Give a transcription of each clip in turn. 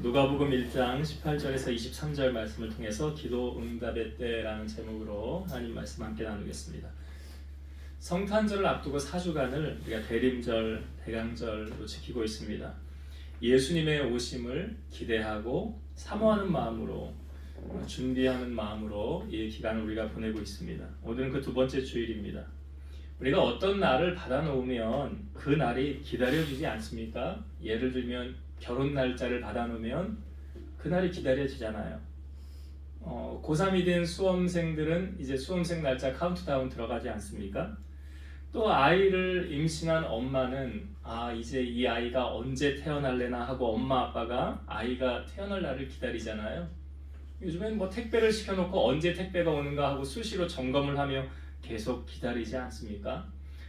누가복음 1장 18절에서 23절 말씀을 통해서 기도 응답의 때라는 제목으로 하나님 말씀 함께 나누겠습니다. 성탄절을 앞두고 4주간을 우리가 대림절, 대강절로 지키고 있습니다. 예수님의 오심을 기대하고 사모하는 마음으로 준비하는 마음으로 이 기간을 우리가 보내고 있습니다. 오늘은 그 두 번째 주일입니다. 우리가 어떤 날을 받아놓으면 그 날이 기다려지지 않습니까? 예를 들면 결혼 날짜를 받아놓으면 그날이 기다려지잖아요. 고3이 된 수험생들은 이제 수험생 날짜 카운트다운 들어가지 않습니까? 또 아이를 임신한 엄마는 이제 이 아이가 언제 태어날래나 하고 엄마 아빠가 아이가 태어날 날을 기다리잖아요. 요즘엔 뭐 택배를 시켜놓고 언제 택배가 오는가 하고 수시로 점검을 하며 계속 기다리지 않습니까?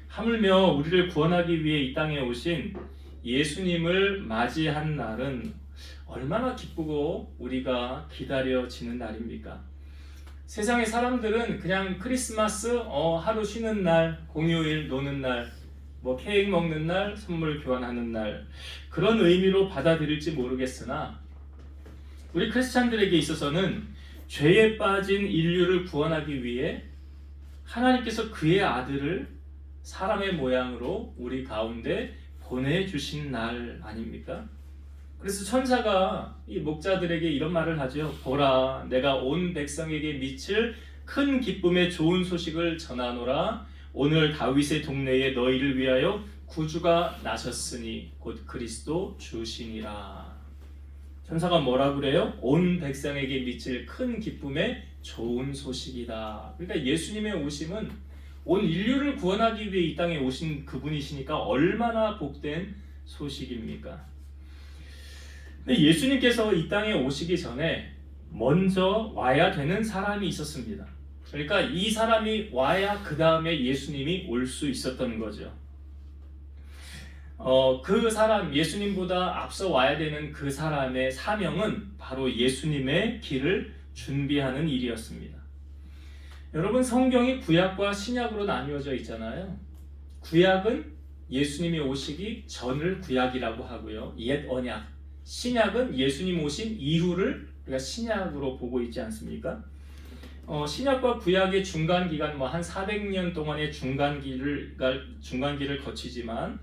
하물며 우리를 구원하기 위해 이 땅에 오신 예수님을 맞이한 날은 얼마나 기쁘고 우리가 기다려지는 날입니까? 세상의 사람들은 그냥 크리스마스 하루 쉬는 날, 공휴일 노는 날, 뭐 케이크 먹는 날, 선물 교환하는 날 그런 의미로 받아들일지 모르겠으나 우리 크리스찬들에게 있어서는 죄에 빠진 인류를 구원하기 위해 하나님께서 그의 아들을 사람의 모양으로 우리 가운데 보내주신 날 아닙니까? 그래서 천사가 이 목자들에게 이런 말을 하죠. 보라, 내가 온 백성에게 미칠 큰 기쁨의 좋은 소식을 전하노라. 오늘 다윗의 동네에 너희를 위하여 구주가 나셨으니 곧 그리스도 주시니라. 천사가 뭐라 그래요? 온 백성에게 미칠 큰 기쁨의 좋은 소식이다. 그러니까 예수님의 오심은 온 인류를 구원하기 위해 이 땅에 오신 그분이시니까 얼마나 복된 소식입니까? 근데 예수님께서 이 땅에 오시기 전에 먼저 와야 되는 사람이 있었습니다. 그러니까 이 사람이 와야 그 다음에 예수님이 올 수 있었던 거죠. 그 사람, 예수님보다 앞서 와야 되는 그 사람의 사명은 바로 예수님의 길을 준비하는 일이었습니다. 여러분, 성경이 구약과 신약으로 나뉘어져 있잖아요. 구약은 예수님이 오시기 전을 구약이라고 하고요. 옛 언약. 신약은 예수님 오신 이후를 우리가 신약으로 보고 있지 않습니까? 신약과 구약의 중간 기간 한 400년 동안의 중간기를 거치지만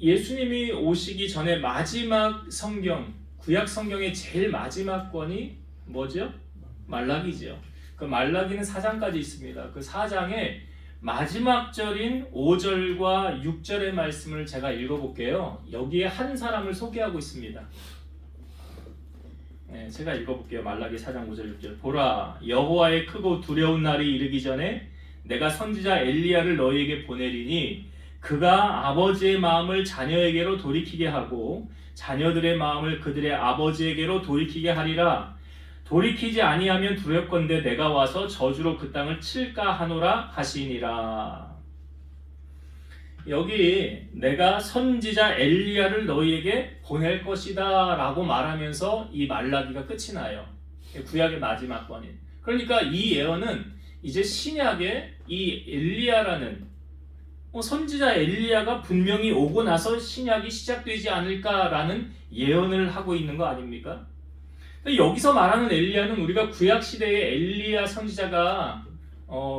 예수님이 오시기 전에 마지막 성경, 구약 성경의 제일 마지막 권이 뭐죠? 말라기죠. 그 말라기는 4장까지 있습니다. 그 4장의 마지막 절인 5절과 6절의 말씀을 제가 읽어볼게요. 여기에 한 사람을 소개하고 있습니다. 제가 읽어볼게요. 말라기 4장 5절 6절. 보라, 여호와의 크고 두려운 날이 이르기 전에 내가 선지자 엘리야를 너희에게 보내리니 그가 아버지의 마음을 자녀에게로 돌이키게 하고 자녀들의 마음을 그들의 아버지에게로 돌이키게 하리라. 돌이키지 아니하면 두렵건대 내가 와서 저주로 그 땅을 칠까 하노라 하시니라. 여기 내가 선지자 엘리야를 너희에게 보낼 것이다 라고 말하면서 이 말라기가 끝이 나요. 구약의 마지막 권인. 그러니까 이 예언은 이제 신약의 이 엘리야라는 선지자 엘리야가 분명히 오고 나서 신약이 시작되지 않을까라는 예언을 하고 있는 거 아닙니까? 여기서 말하는 엘리야는 우리가 구약 시대의 엘리야 선지자가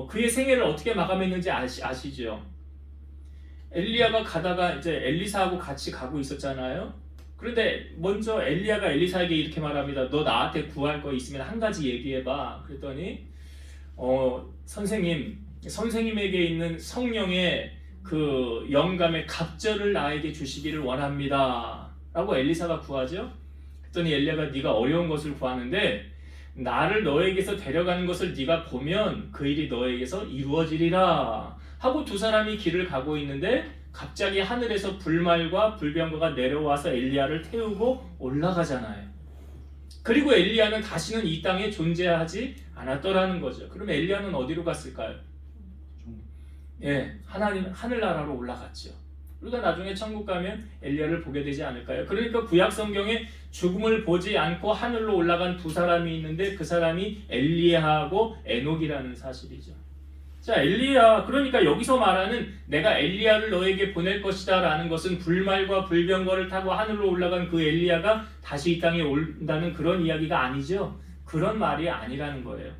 그의 생애를 어떻게 마감했는지 아시죠? 엘리야가 가다가 이제 엘리사하고 같이 가고 있었잖아요. 그런데 먼저 엘리야가 엘리사에게 이렇게 말합니다. 너 나한테 구할 거 있으면 한 가지 얘기해봐. 그랬더니 선생님에게 있는 성령의 그 영감의 갑절을 나에게 주시기를 원합니다 라고 엘리사가 구하죠. 그랬더니 엘리야가 네가 어려운 것을 구하는데 나를 너에게서 데려가는 것을 네가 보면 그 일이 너에게서 이루어지리라 하고 두 사람이 길을 가고 있는데 갑자기 하늘에서 불말과 불병거가 내려와서 엘리야를 태우고 올라가잖아요. 그리고 엘리야는 다시는 이 땅에 존재하지 않았더라는 거죠. 그럼 엘리야는 어디로 갔을까요? 하늘나라로 올라갔죠. 우리가 나중에 천국 가면 엘리야를 보게 되지 않을까요? 그러니까 구약 성경에 죽음을 보지 않고 하늘로 올라간 두 사람이 있는데 그 사람이 엘리야하고 에녹이라는 사실이죠. 자, 엘리야, 그러니까 여기서 말하는 내가 엘리야를 너에게 보낼 것이다 라는 것은 불말과 불병거를 타고 하늘로 올라간 그 엘리야가 다시 이 땅에 온다는 그런 이야기가 아니죠. 그런 말이 아니라는 거예요.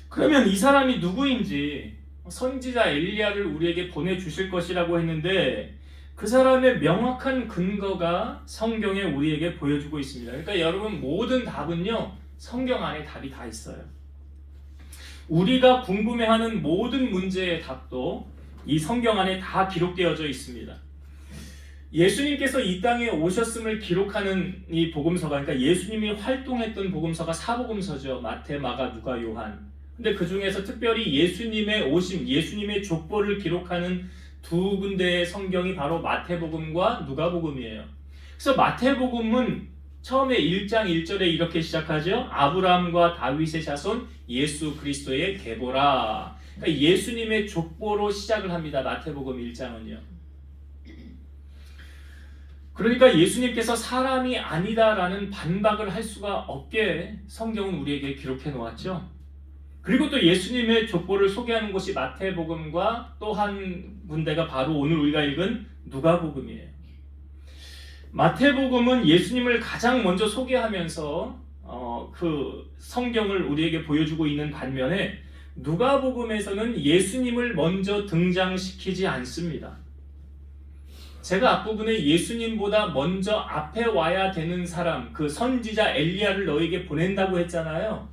그러면 이 사람이 누구인지, 선지자 엘리야를 우리에게 보내주실 것이라고 했는데 그 사람의 명확한 근거가 성경에 우리에게 보여주고 있습니다. 그러니까 여러분, 모든 답은요 성경 안에 답이 다 있어요. 우리가 궁금해하는 모든 문제의 답도 이 성경 안에 다 기록되어져 있습니다. 예수님께서 이 땅에 오셨음을 기록하는 이 복음서가, 그러니까 예수님이 활동했던 복음서가 사복음서죠. 마태, 마가, 누가, 요한. 근데 그 중에서 특별히 예수님의 오심, 예수님의 족보를 기록하는 두 군데의 성경이 바로 마태복음과 누가복음이에요. 그래서 마태복음은 처음에 1장 1절에 이렇게 시작하죠. 아브라함과 다윗의 자손 예수 그리스도의 계보라. 그러니까 예수님의 족보로 시작을 합니다. 마태복음 1장은요. 그러니까 예수님께서 사람이 아니다라는 반박을 할 수가 없게 성경은 우리에게 기록해 놓았죠. 그리고 또 예수님의 족보를 소개하는 곳이 마태복음과 또 한 군데가 바로 오늘 우리가 읽은 누가복음이에요. 마태복음은 예수님을 가장 먼저 소개하면서 그 성경을 우리에게 보여주고 있는 반면에 누가복음에서는 예수님을 먼저 등장시키지 않습니다. 제가 앞부분에 예수님보다 먼저 앞에 와야 되는 사람, 그 선지자 엘리야를 너에게 보낸다고 했잖아요.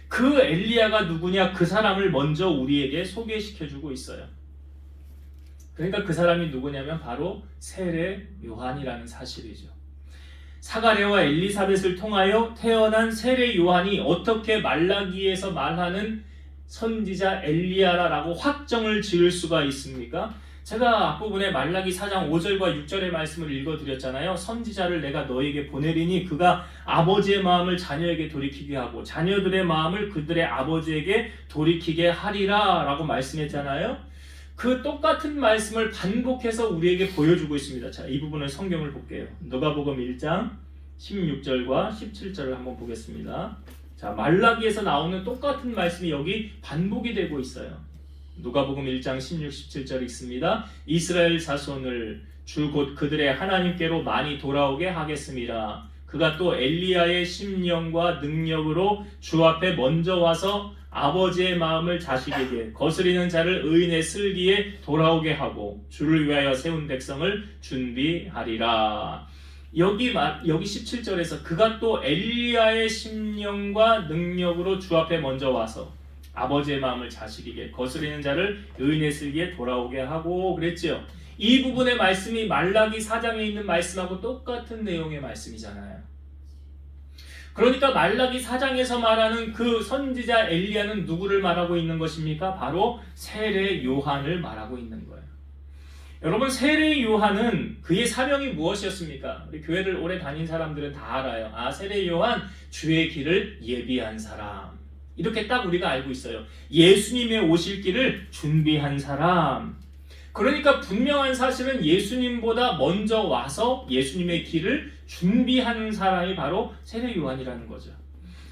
그 엘리야가 누구냐, 그 사람을 먼저 우리에게 소개시켜주고 있어요. 그러니까 그 사람이 누구냐면 바로 세례 요한이라는 사실이죠. 사가랴와 엘리사벳을 통하여 태어난 세례 요한이 어떻게 말라기에서 말하는 선지자 엘리야라고 확정을 지을 수가 있습니까? 제가 앞부분에 말라기 4장 5절과 6절의 말씀을 읽어드렸잖아요. 선지자를 내가 너에게 보내리니 그가 아버지의 마음을 자녀에게 돌이키게 하고 자녀들의 마음을 그들의 아버지에게 돌이키게 하리라 라고 말씀했잖아요. 그 똑같은 말씀을 반복해서 우리에게 보여주고 있습니다. 자, 이 부분을 성경을 볼게요. 누가복음 1장 16절과 17절을 한번 보겠습니다. 자, 말라기에서 나오는 똑같은 말씀이 여기 반복이 되고 있어요. 누가복음 1장 16, 17절 읽습니다. 이스라엘 자손을 주 곧 그들의 하나님께로 많이 돌아오게 하겠습니다. 그가 또 엘리야의 심령과 능력으로 주 앞에 먼저 와서 아버지의 마음을 자식에게, 거스리는 자를 의인의 슬기에 돌아오게 하고 주를 위하여 세운 백성을 준비하리라. 여기 17절에서 그가 또 엘리야의 심령과 능력으로 주 앞에 먼저 와서 아버지의 마음을 자식에게, 거스리는 자를 의인의 슬기에 돌아오게 하고 그랬죠. 이 부분의 말씀이 말라기 4장에 있는 말씀하고 똑같은 내용의 말씀이잖아요. 그러니까 말라기 4장에서 말하는 그 선지자 엘리야는 누구를 말하고 있는 것입니까? 바로 세례 요한을 말하고 있는 거예요. 여러분, 세례 요한은 그의 사명이 무엇이었습니까? 우리 교회를 오래 다닌 사람들은 다 알아요. 아, 세례 요한 주의 길을 예비한 사람. 이렇게 딱 우리가 알고 있어요. 예수님의 오실 길을 준비한 사람. 그러니까 분명한 사실은 예수님보다 먼저 와서 예수님의 길을 준비하는 사람이 바로 세례 요한이라는 거죠.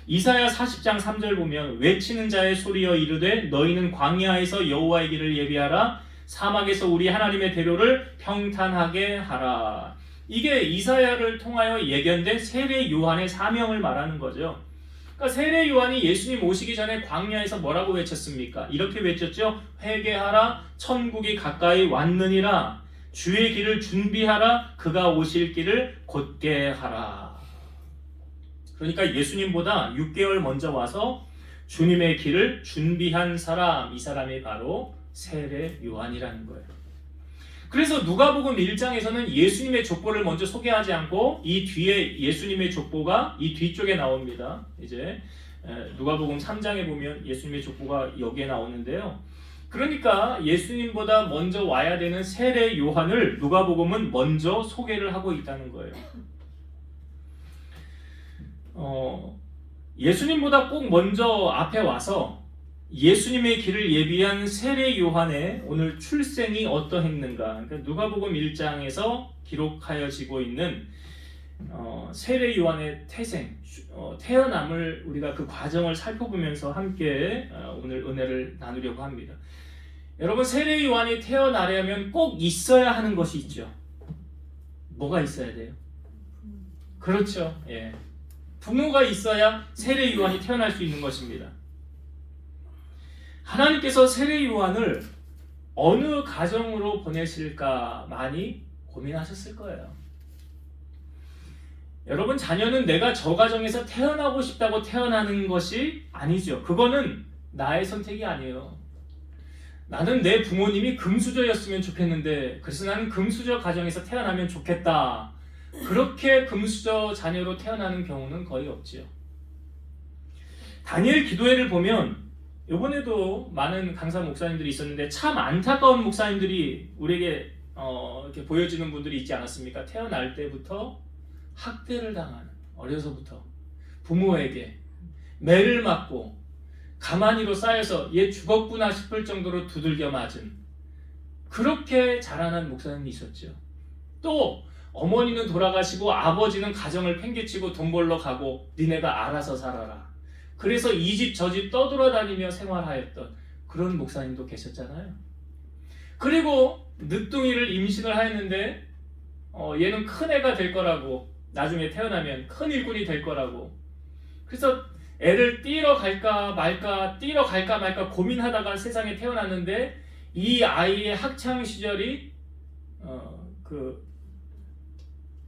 이사야 40장 3절 보면 외치는 자의 소리여 이르되 너희는 광야에서 여호와의 길을 예비하라, 사막에서 우리 하나님의 대로를 평탄하게 하라. 이게 이사야를 통하여 예견된 세례 요한의 사명을 말하는 거죠. 그러니까 세례 요한이 예수님 오시기 전에 광야에서 뭐라고 외쳤습니까? 이렇게 외쳤죠. 회개하라, 천국이 가까이 왔느니라. 주의 길을 준비하라, 그가 오실 길을 곧게 하라. 그러니까 예수님보다 6개월 먼저 와서 주님의 길을 준비한 사람, 이 사람이 바로 세례 요한이라는 거예요. 그래서 누가복음 1장에서는 예수님의 족보를 먼저 소개하지 않고 이 뒤에 예수님의 족보가 이 뒤쪽에 나옵니다. 이제 누가복음 3장에 보면 예수님의 족보가 여기에 나오는데요. 그러니까 예수님보다 먼저 와야 되는 세례 요한을 누가복음은 먼저 소개를 하고 있다는 거예요. 예수님보다 꼭 먼저 앞에 와서 예수님의 길을 예비한 세례 요한의 오늘 출생이 어떠했는가? 그러니까 누가복음 1장에서 기록하여지고 있는 세례 요한의 태생, 태어남을 우리가 그 과정을 살펴보면서 함께 오늘 은혜를 나누려고 합니다. 여러분, 세례 요한이 태어나려면 꼭 있어야 하는 것이 있죠. 뭐가 있어야 돼요? 그렇죠. 예. 부모가 있어야 세례 요한이 태어날 수 있는 것입니다. 하나님께서 세례 요한을 어느 가정으로 보내실까 많이 고민하셨을 거예요. 여러분, 자녀는 내가 저 가정에서 태어나고 싶다고 태어나는 것이 아니죠. 그거는 나의 선택이 아니에요. 나는 내 부모님이 금수저였으면 좋겠는데, 그래서 나는 금수저 가정에서 태어나면 좋겠다. 그렇게 금수저 자녀로 태어나는 경우는 거의 없지요. 다니엘 기도회를 보면 이번에도 많은 강사 목사님들이 있었는데 참 안타까운 목사님들이 우리에게 이렇게 보여주는 분들이 있지 않았습니까? 태어날 때부터 학대를 당하는, 어려서부터 부모에게 매를 맞고 가마니로 쌓여서 얘 죽었구나 싶을 정도로 두들겨 맞은, 그렇게 자라난 목사님이 있었죠. 또 어머니는 돌아가시고 아버지는 가정을 팽개치고 돈 벌러 가고 니네가 알아서 살아라. 그래서 이 집 저 집 떠돌아다니며 생활하였던 그런 목사님도 계셨잖아요. 그리고 늦둥이를 임신을 하였는데 얘는 큰 애가 될 거라고, 나중에 태어나면 큰 일꾼이 될 거라고, 그래서 애를 띠러 갈까 말까 띠러 갈까 말까 고민하다가 세상에 태어났는데 이 아이의 학창 시절이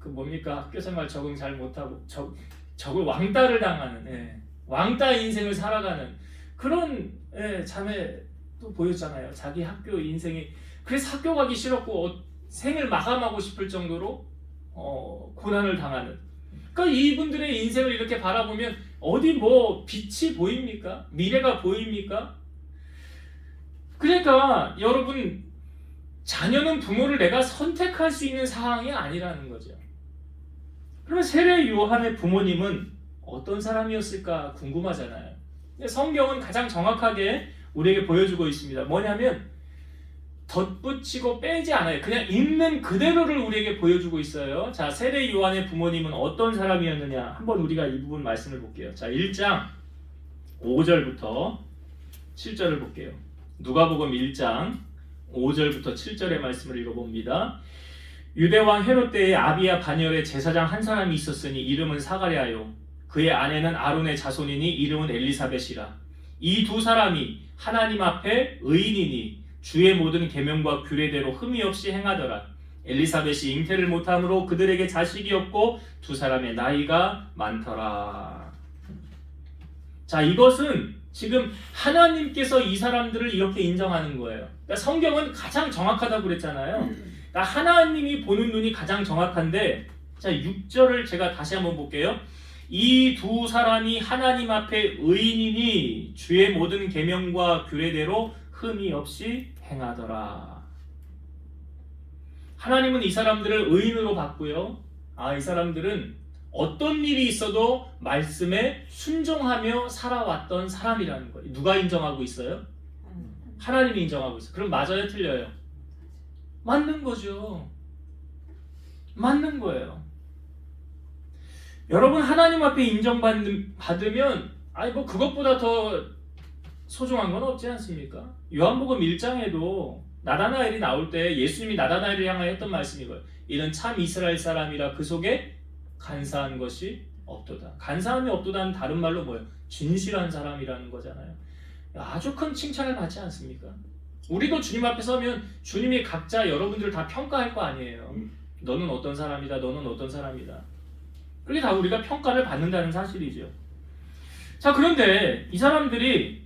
뭡니까? 학교 생활 적응 잘 못하고 적을 왕따를 당하는, 왕따 인생을 살아가는 그런 자매도 보였잖아요. 자기 학교 인생이, 그래서 학교 가기 싫었고 생을 마감하고 싶을 정도로 고난을 당하는, 그러니까 이분들의 인생을 이렇게 바라보면 어디 뭐 빛이 보입니까? 미래가 보입니까? 그러니까 여러분, 자녀는 부모를 내가 선택할 수 있는 상황이 아니라는 거죠. 그러면 세례 요한의 부모님은 어떤 사람이었을까 궁금하잖아요. 성경은 가장 정확하게 우리에게 보여주고 있습니다. 뭐냐면 덧붙이고 빼지 않아요. 그냥 있는 그대로를 우리에게 보여주고 있어요. 자, 세례 요한의 부모님은 어떤 사람이었느냐, 한번 우리가 이 부분 말씀을 볼게요. 자, 1장 5절부터 7절을 볼게요. 누가복음 1장 5절부터 7절의 말씀을 읽어봅니다. 유대왕 헤롯 때에 아비야 반열에 제사장 한 사람이 있었으니 이름은 사가랴요. 그의 아내는 아론의 자손이니 이름은 엘리사벳이라. 이 두 사람이 하나님 앞에 의인이니 주의 모든 계명과 규례대로 흠이 없이 행하더라. 엘리사벳이 잉태를 못함으로 그들에게 자식이 없고 두 사람의 나이가 많더라. 자, 이것은 지금 하나님께서 이 사람들을 이렇게 인정하는 거예요. 그러니까 성경은 가장 정확하다고 그랬잖아요. 그러니까 하나님이 보는 눈이 가장 정확한데, 자, 6절을 제가 다시 한번 볼게요. 이 두 사람이 하나님 앞에 의인이니 주의 모든 계명과 규례대로 흠이 없이 행하더라. 하나님은 이 사람들을 의인으로 봤고요. 이 사람들은 어떤 일이 있어도 말씀에 순종하며 살아왔던 사람이라는 거예요. 누가 인정하고 있어요? 하나님이 인정하고 있어요. 그럼 맞아요, 틀려요? 맞는 거죠. 맞는 거예요. 여러분, 하나님 앞에 인정받으면 뭐 그것보다 더 소중한 건 없지 않습니까? 요한복음 1장에도 나다나엘이 나올 때 예수님이 나다나엘을 향하여 했던 말씀이 이거예요. 이는 참 이스라엘 사람이라 그 속에 간사한 것이 없도다. 간사함이 없도다는 다른 말로 뭐예요? 진실한 사람이라는 거잖아요. 아주 큰 칭찬을 받지 않습니까? 우리도 주님 앞에 서면 주님이 각자 여러분들을 다 평가할 거 아니에요. 너는 어떤 사람이다, 너는 어떤 사람이다. 그게 다 우리가 평가를 받는다는 사실이죠. 자, 그런데 이 사람들이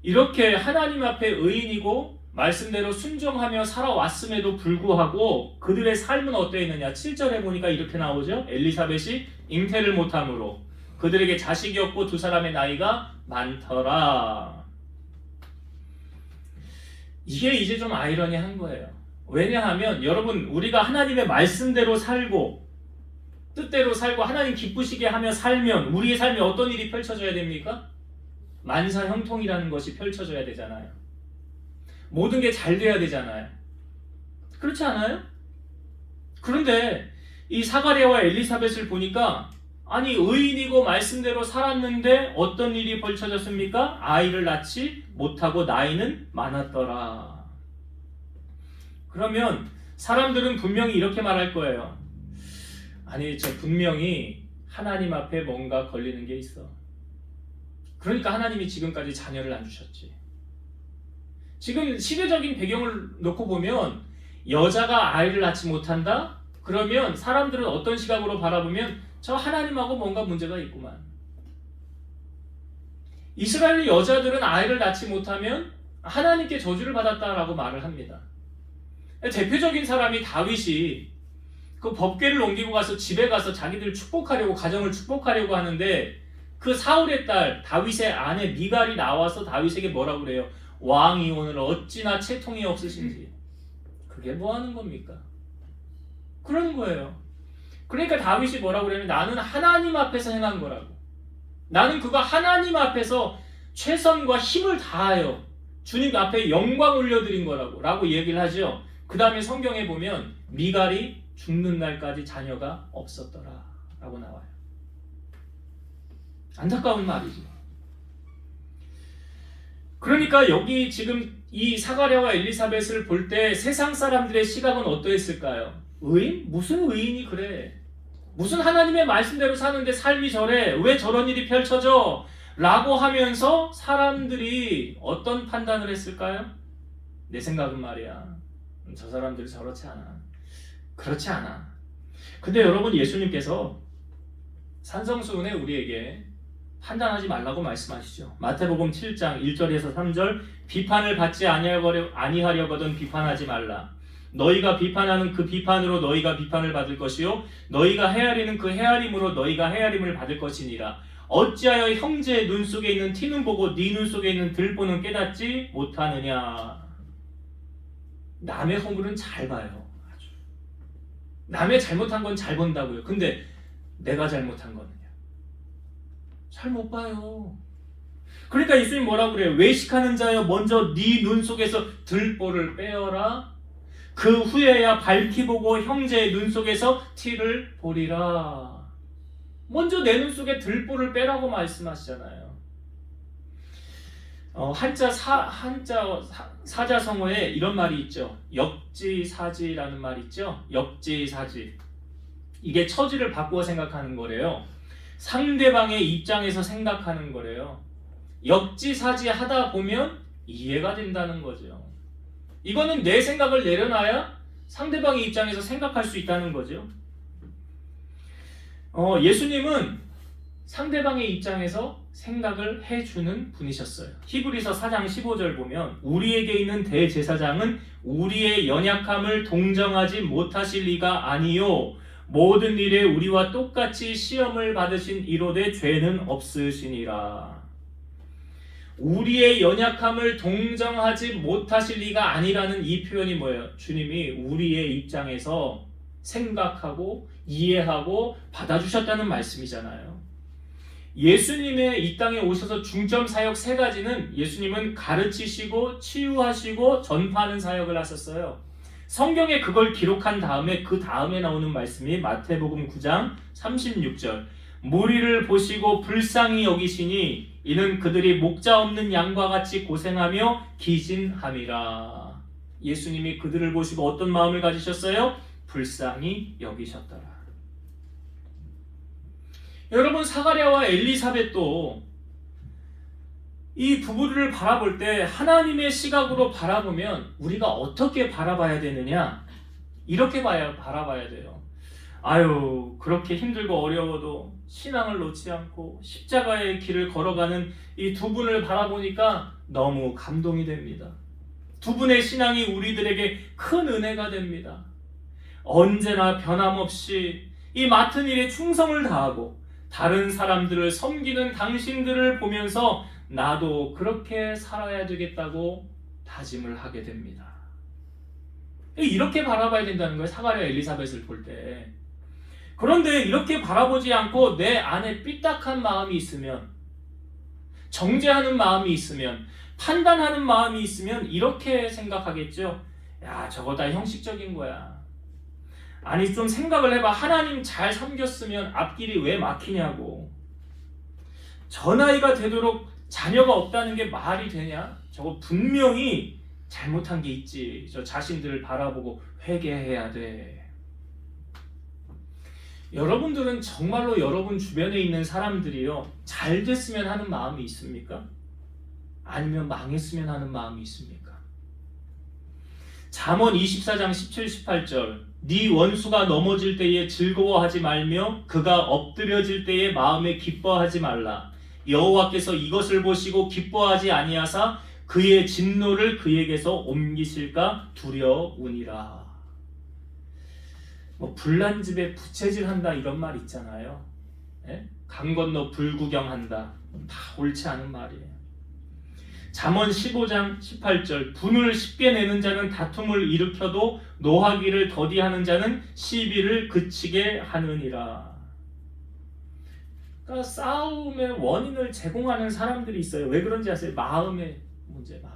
이렇게 하나님 앞에 의인이고 말씀대로 순종하며 살아왔음에도 불구하고 그들의 삶은 어떠했느냐? 7절에 보니까 이렇게 나오죠. 엘리사벳이 잉태를 못함으로 그들에게 자식이 없고 두 사람의 나이가 많더라. 이게 이제 좀 아이러니한 거예요. 왜냐하면 여러분, 우리가 하나님의 말씀대로 살고 뜻대로 살고 하나님 기쁘시게 하며 살면 우리의 삶에 어떤 일이 펼쳐져야 됩니까? 만사 형통이라는 것이 펼쳐져야 되잖아요. 모든 게 잘 돼야 되잖아요. 그렇지 않아요? 그런데 이 사가랴와 엘리사벳을 보니까 아니 의인이고 말씀대로 살았는데 어떤 일이 벌쳐졌습니까? 아이를 낳지 못하고 나이는 많았더라. 그러면 사람들은 분명히 이렇게 말할 거예요. 아니 저 분명히 하나님 앞에 뭔가 걸리는 게 있어. 그러니까 하나님이 지금까지 자녀를 안 주셨지. 지금 시대적인 배경을 놓고 보면 여자가 아이를 낳지 못한다? 그러면 사람들은 어떤 시각으로 바라보면 저 하나님하고 뭔가 문제가 있구만. 이스라엘 여자들은 아이를 낳지 못하면 하나님께 저주를 받았다라고 말을 합니다. 대표적인 사람이 다윗이 그 법궤를 옮기고 가서 집에 가서 자기들 축복하려고 가정을 축복하려고 하는데 그 사울의 딸 다윗의 아내 미갈이 나와서 다윗에게 뭐라고 그래요? 왕이 오늘 어찌나 채통이 없으신지. 그게 뭐 하는 겁니까? 그런 거예요. 그러니까 다윗이 뭐라고 그러냐면 나는 하나님 앞에서 행한 거라고. 나는 그거 하나님 앞에서 최선과 힘을 다하여 주님 앞에 영광 올려드린 거라고 라고 얘기를 하죠. 그 다음에 성경에 보면 미갈이 죽는 날까지 자녀가 없었더라 라고 나와요. 안타까운 말이죠. 그러니까 여기 지금 이 사가랴와 엘리사벳을 볼 때 세상 사람들의 시각은 어떠했을까요? 의인? 무슨 의인이 그래? 무슨 하나님의 말씀대로 사는데 삶이 저래? 왜 저런 일이 펼쳐져? 라고 하면서 사람들이 어떤 판단을 했을까요? 내 생각은 말이야. 저 사람들이 저렇지 않아. 그렇지 않아. 근데 여러분 예수님께서 산성수훈에 우리에게 판단하지 말라고 말씀하시죠. 마태복음 7장 1절에서 3절 비판을 받지 아니하려거든 비판하지 말라. 너희가 비판하는 그 비판으로 너희가 비판을 받을 것이요 너희가 헤아리는 그 헤아림으로 너희가 헤아림을 받을 것이니라. 어찌하여 형제의 눈 속에 있는 티는 보고 네 눈 속에 있는 들보는 깨닫지 못하느냐. 남의 허물은 잘 봐요. 아주. 남의 잘못한 건 잘 본다고요. 근데 내가 잘못한 거는요? 잘 못 봐요. 그러니까 예수님 뭐라고 그래요? 외식하는 자여 먼저 네 눈 속에서 들보를 빼어라. 그 후에야 밝히 보고 형제의 눈 속에서 티를 보리라. 먼저 내 눈 속에 들보를 빼라고 말씀하시잖아요. 한자 사자성어에 이런 말이 있죠. 역지사지라는 말이 있죠. 역지사지. 이게 처지를 바꾸어 생각하는 거래요. 상대방의 입장에서 생각하는 거래요. 역지사지 하다 보면 이해가 된다는 거죠. 이거는 내 생각을 내려놔야 상대방의 입장에서 생각할 수 있다는 거죠. 예수님은 상대방의 입장에서 생각을 해주는 분이셨어요. 히브리서 4장 15절 보면 우리에게 있는 대제사장은 우리의 연약함을 동정하지 못하실 리가 아니요 모든 일에 우리와 똑같이 시험을 받으신 이로되 죄는 없으시니라. 우리의 연약함을 동정하지 못하실 리가 아니라는 이 표현이 뭐예요? 주님이 우리의 입장에서 생각하고 이해하고 받아주셨다는 말씀이잖아요. 예수님의 이 땅에 오셔서 중점 사역 3가지는 예수님은 가르치시고 치유하시고 전파하는 사역을 하셨어요. 성경에 그걸 기록한 다음에 그 다음에 나오는 말씀이 마태복음 9장 36절 무리를 보시고 불쌍히 여기시니 이는 그들이 목자 없는 양과 같이 고생하며 기진함이라. 예수님이 그들을 보시고 어떤 마음을 가지셨어요? 불쌍히 여기셨더라. 여러분 사가랴와 엘리사벳도 이 부부를 바라볼 때 하나님의 시각으로 바라보면 우리가 어떻게 바라봐야 되느냐? 이렇게 바라봐야 돼요. 아유 그렇게 힘들고 어려워도 신앙을 놓지 않고 십자가의 길을 걸어가는 이 두 분을 바라보니까 너무 감동이 됩니다. 두 분의 신앙이 우리들에게 큰 은혜가 됩니다. 언제나 변함없이 이 맡은 일에 충성을 다하고 다른 사람들을 섬기는 당신들을 보면서 나도 그렇게 살아야 되겠다고 다짐을 하게 됩니다. 이렇게 바라봐야 된다는 거예요. 사가랴 엘리사벳을 볼 때. 그런데 이렇게 바라보지 않고 내 안에 삐딱한 마음이 있으면, 정죄하는 마음이 있으면, 판단하는 마음이 있으면 이렇게 생각하겠죠. 야, 저거 다 형식적인 거야. 아니 좀 생각을 해봐. 하나님 잘 섬겼으면 앞길이 왜 막히냐고. 저 나이가 되도록 자녀가 없다는 게 말이 되냐? 저거 분명히 잘못한 게 있지. 저 자신들을 바라보고 회개해야 돼. 여러분들은 정말로 여러분 주변에 있는 사람들이요, 잘 됐으면 하는 마음이 있습니까? 아니면 망했으면 하는 마음이 있습니까? 잠언 24장 17, 18절 네 원수가 넘어질 때에 즐거워하지 말며 그가 엎드려질 때에 마음에 기뻐하지 말라. 여호와께서 이것을 보시고 기뻐하지 아니하사 그의 진노를 그에게서 옮기실까 두려우니라. 불난 집에 부채질한다 이런 말 있잖아요. 예? 강 건너 불구경한다. 다 옳지 않은 말이에요. 잠언 15장 18절 분을 쉽게 내는 자는 다툼을 일으켜도 노하기를 더디하는 자는 시비를 그치게 하느니라. 그러니까 싸움의 원인을 제공하는 사람들이 있어요. 왜 그런지 아세요? 마음의 문제. 마음.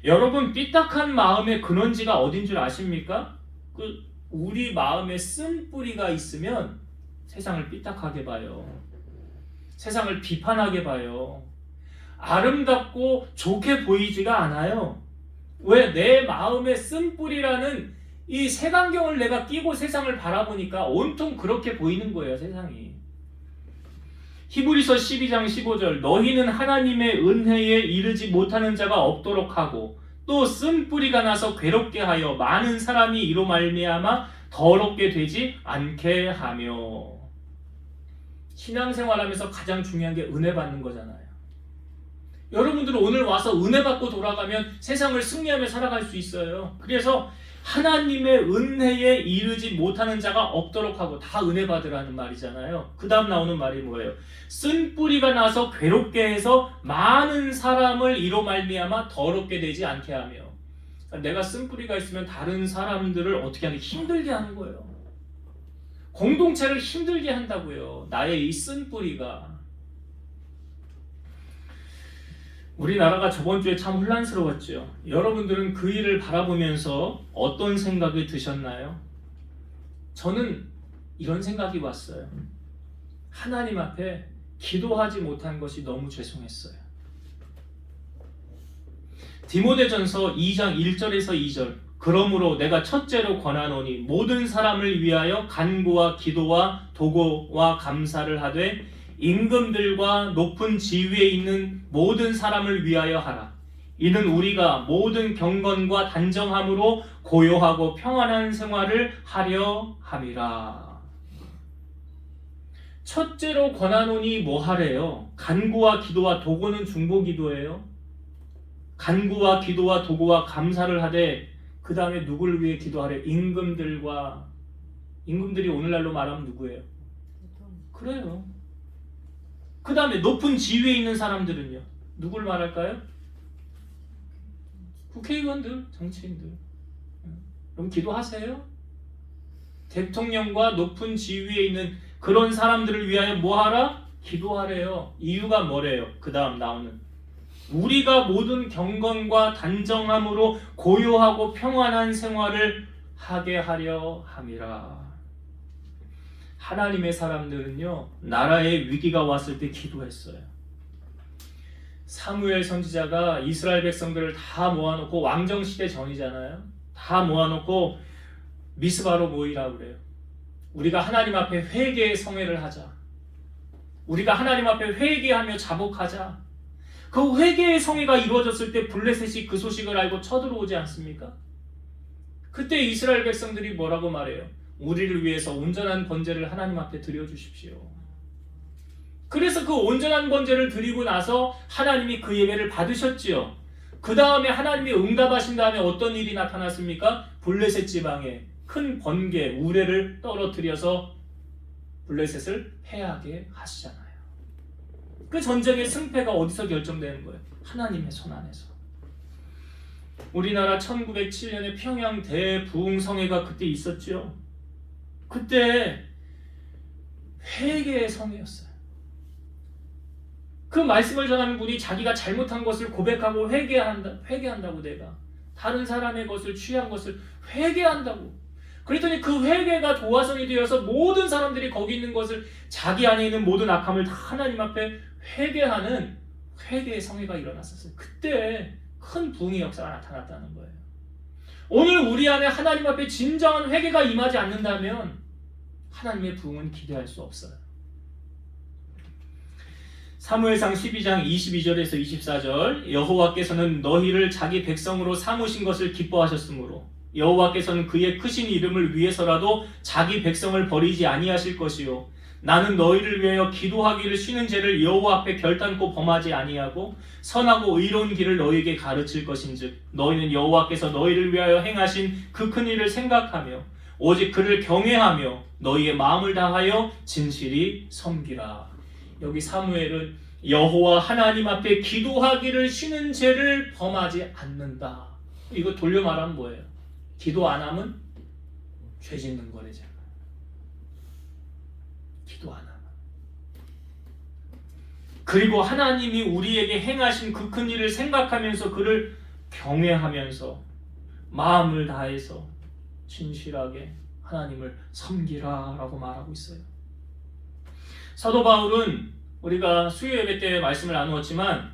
여러분 삐딱한 마음의 근원지가 어딘 줄 아십니까? 우리 마음에 쓴뿌리가 있으면 세상을 삐딱하게 봐요. 세상을 비판하게 봐요. 아름답고 좋게 보이지가 않아요. 왜? 내 마음에 쓴뿌리라는 이 색안경을 내가 끼고 세상을 바라보니까 온통 그렇게 보이는 거예요, 세상이. 히브리서 12장 15절 너희는 하나님의 은혜에 이르지 못하는 자가 없도록 하고 또 쓴뿌리가 나서 괴롭게 하여 많은 사람이 이로 말미암아 더럽게 되지 않게 하며. 신앙생활하면서 가장 중요한 게 은혜 받는 거잖아요. 여러분들은 오늘 와서 은혜 받고 돌아가면 세상을 승리하며 살아갈 수 있어요. 그래서 하나님의 은혜에 이르지 못하는 자가 없도록 하고, 다 은혜 받으라는 말이잖아요. 그 다음 나오는 말이 뭐예요? 쓴뿌리가 나서 괴롭게 해서 많은 사람을 이로 말미암아 더럽게 되지 않게 하며. 그러니까 내가 쓴뿌리가 있으면 다른 사람들을 어떻게 하는, 힘들게 하는 거예요. 공동체를 힘들게 한다고요. 나의 이 쓴뿌리가. 우리나라가 저번 주에 참 혼란스러웠죠. 여러분들은 그 일을 바라보면서 어떤 생각이 드셨나요? 저는 이런 생각이 왔어요. 하나님 앞에 기도하지 못한 것이 너무 죄송했어요. 디모데전서 2장 1절에서 2절 그러므로 내가 첫째로 권하노니 모든 사람을 위하여 간구와 기도와 도고와 감사를 하되 임금들과 높은 지위에 있는 모든 사람을 위하여 하라. 이는 우리가 모든 경건과 단정함으로 고요하고 평안한 생활을 하려 함이라. 첫째로 권하노니 뭐 하래요? 간구와 기도와 도고는 중보기도예요. 간구와 기도와 도고와 감사를 하되 그 다음에 누구를 위해 기도하래? 임금들과. 임금들이 오늘날로 말하면 누구예요? 그래요. 그 다음에 높은 지위에 있는 사람들은요? 누굴 말할까요? 국회의원들, 정치인들. 그럼 기도하세요? 대통령과 높은 지위에 있는 그런 사람들을 위하여 뭐하라? 기도하래요. 이유가 뭐래요? 그 다음 나오는 우리가 모든 경건과 단정함으로 고요하고 평안한 생활을 하게 하려 함이라. 하나님의 사람들은요, 나라에 위기가 왔을 때 기도했어요. 사무엘 선지자가 이스라엘 백성들을 다 모아놓고, 왕정시대 전이잖아요. 다 모아놓고 미스바로 모이라고 그래요. 우리가 하나님 앞에 회개의 성회를 하자. 우리가 하나님 앞에 회개하며 자복하자. 그 회개의 성회가 이루어졌을 때 블레셋이 그 소식을 알고 쳐들어오지 않습니까? 그때 이스라엘 백성들이 뭐라고 말해요? 우리를 위해서 온전한 번제를 하나님 앞에 드려주십시오. 그래서 그 온전한 번제를 드리고 나서 하나님이 그 예배를 받으셨지요. 그 다음에 하나님이 응답하신 다음에 어떤 일이 나타났습니까? 블레셋 지방에 큰 번개, 우레를 떨어뜨려서 블레셋을 패하게 하시잖아요. 그 전쟁의 승패가 어디서 결정되는 거예요? 하나님의 손 안에서. 우리나라 1907년에 평양 대부흥성회가 그때 있었죠. 그때 회개의 성회였어요. 그 말씀을 전하는 분이 자기가 잘못한 것을 고백하고 회개한다고. 내가 다른 사람의 것을 취한 것을 회개한다고. 그랬더니 그 회개가 도화선이 되어서 모든 사람들이 거기 있는 것을, 자기 안에 있는 모든 악함을 다 하나님 앞에 회개하는 회개의 성회가 일어났었어요. 그때 큰 부흥의 역사가 나타났다는 거예요. 오늘 우리 안에 하나님 앞에 진정한 회개가 임하지 않는다면 하나님의 부흥은 기대할 수 없어요. 사무엘상 12장 22절에서 24절, 여호와께서는 너희를 자기 백성으로 삼으신 것을 기뻐하셨으므로 여호와께서는 그의 크신 이름을 위해서라도 자기 백성을 버리지 아니하실 것이요, 나는 너희를 위하여 기도하기를 쉬는 죄를 여호와 앞에 결단코 범하지 아니하고 선하고 의로운 길을 너희에게 가르칠 것인즉 너희는 여호와께서 너희를 위하여 행하신 그 큰 일을 생각하며 오직 그를 경외하며 너희의 마음을 다하여 진실이 섬기라. 여기 사무엘은 여호와 하나님 앞에 기도하기를 쉬는 죄를 범하지 않는다. 이거 돌려 말하면 뭐예요? 기도 안 하면 죄 짓는 거래잖아. 기도 안 하면. 그리고 하나님이 우리에게 행하신 그 큰 일을 생각하면서 그를 경외하면서 마음을 다해서 진실하게 하나님을 섬기라라고 말하고 있어요. 사도 바울은 우리가 수요 예배 때 말씀을 나누었지만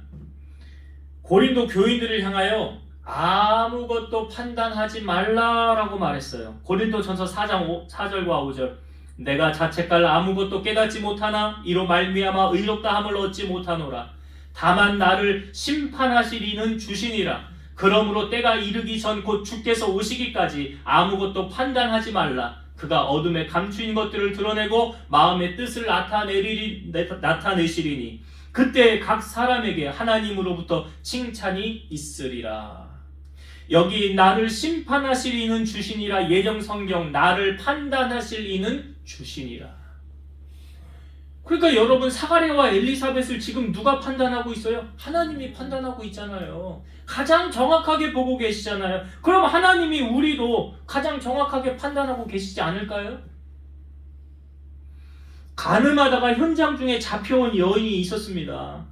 고린도 교인들을 향하여 아무것도 판단하지 말라라고 말했어요. 고린도전서 4장 4절과 5절, 내가 자책할 아무것도 깨닫지 못하나 이로 말미암아 의롭다함을 얻지 못하노라. 다만 나를 심판하실 이는 주시니라. 그러므로 때가 이르기 전 곧 주께서 오시기까지 아무것도 판단하지 말라. 그가 어둠에 감추인 것들을 드러내고 마음의 뜻을 나타내시리니 그때 각 사람에게 하나님으로부터 칭찬이 있으리라. 여기 나를 심판하실 이는 주시니라, 예정 성경 나를 판단하실 이는 주시니라. 그러니까 여러분, 사가랴와 엘리사벳을 지금 누가 판단하고 있어요? 하나님이 판단하고 있잖아요. 가장 정확하게 보고 계시잖아요. 그럼 하나님이 우리도 가장 정확하게 판단하고 계시지 않을까요? 간음하다가 현장 중에 잡혀온 여인이 있었습니다.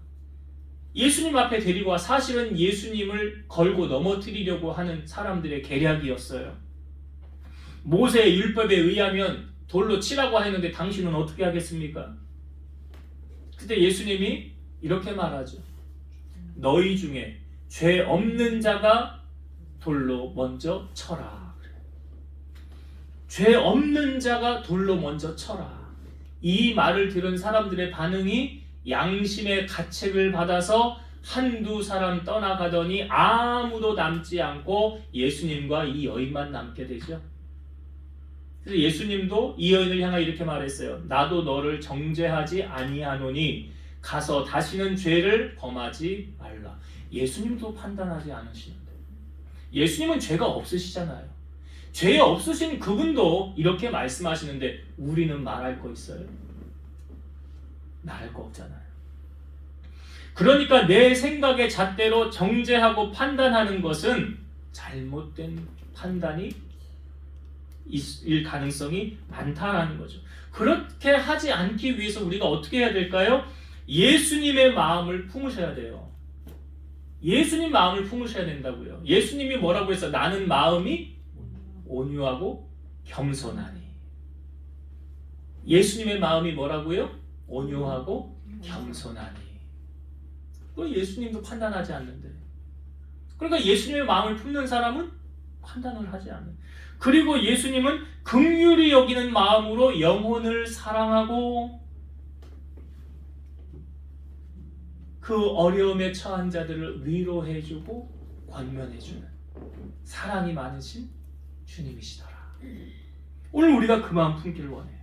예수님 앞에 데리고 와, 사실은 예수님을 걸고 넘어뜨리려고 하는 사람들의 계략이었어요. 모세의 율법에 의하면 돌로 치라고 했는데 당신은 어떻게 하겠습니까? 그때 예수님이 이렇게 말하죠. 너희 중에 죄 없는 자가 돌로 먼저 쳐라. 죄 없는 자가 돌로 먼저 쳐라. 이 말을 들은 사람들의 반응이 양심의 가책을 받아서 한두 사람 떠나가더니 아무도 남지 않고 예수님과 이 여인만 남게 되죠. 그래서 예수님도 이 여인을 향하여 이렇게 말했어요. 나도 너를 정죄하지 아니하노니 가서 다시는 죄를 범하지 말라. 예수님도 판단하지 않으시는데, 예수님은 죄가 없으시잖아요. 죄 없으신 그분도 이렇게 말씀하시는데 우리는 말할 거 있어요? 말할 거 없잖아요. 그러니까 내 생각의 잣대로 정죄하고 판단하는 것은 잘못된 판단이 일 가능성이 많다라는 거죠. 그렇게 하지 않기 위해서 우리가 어떻게 해야 될까요? 예수님의 마음을 품으셔야 돼요. 예수님 마음을 품으셔야 된다고요. 예수님이 뭐라고 했어요? 나는 마음이 온유하고 겸손하니. 예수님의 마음이 뭐라고요? 온유하고 겸손하니. 그 예수님도 판단하지 않는데. 그러니까 예수님의 마음을 품는 사람은 판단을 하지 않아요. 그리고 예수님은 긍휼히 여기는 마음으로 영혼을 사랑하고 그 어려움에 처한 자들을 위로해주고 권면해주는 사랑이 많으신 주님이시더라. 오늘 우리가 그 마음 품기를 원해요.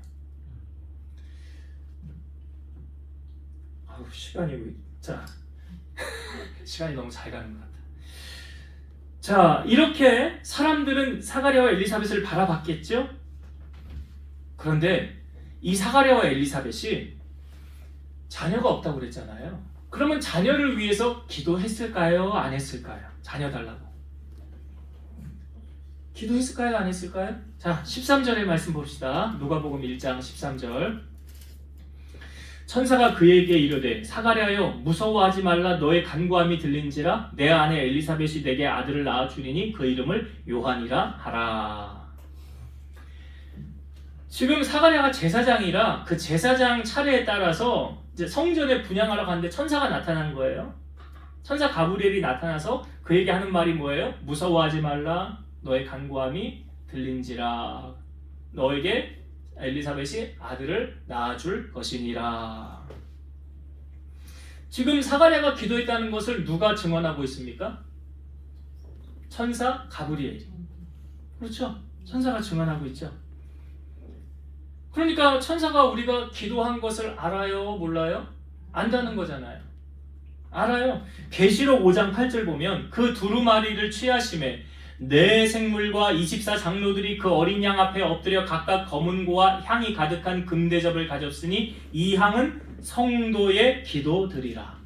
시간이 너무 잘 가는 것 같아. 자, 이렇게 사람들은 사가랴와 엘리사벳을 바라봤겠죠? 그런데 이 사가랴와 엘리사벳이 자녀가 없다고 그랬잖아요. 그러면 자녀를 위해서 기도했을까요? 안 했을까요? 자녀 달라고. 기도했을까요? 안 했을까요? 자, 13절의 말씀 봅시다. 누가복음 1장 13절. 천사가 그에게 이르되 사가랴여 무서워하지 말라. 너의 간구함이 들린지라. 내 아내 엘리사벳이 내게 아들을 낳아 주리니 그 이름을 요한이라 하라. 지금 사가랴가 제사장이라 그 제사장 차례에 따라서 이제 성전에 분향하러 갔는데 천사가 나타난 거예요. 천사 가브리엘이 나타나서 그에게 하는 말이 뭐예요? 무서워하지 말라. 너의 간구함이 들린지라. 너에게 엘리사벳이 아들을 낳아줄 것이니라. 지금 사가랴가 기도했다는 것을 누가 증언하고 있습니까? 천사 가브리엘이. 그렇죠? 천사가 증언하고 있죠. 그러니까 천사가 우리가 기도한 것을 알아요? 몰라요? 안다는 거잖아요. 알아요. 계시록 5장 8절 보면 그 두루마리를 취하심에 네 생물과 24 장로들이 그 어린 양 앞에 엎드려 각각 검은 고와 향이 가득한 금대접을 가졌으니 이 향은 성도의 기도들이라.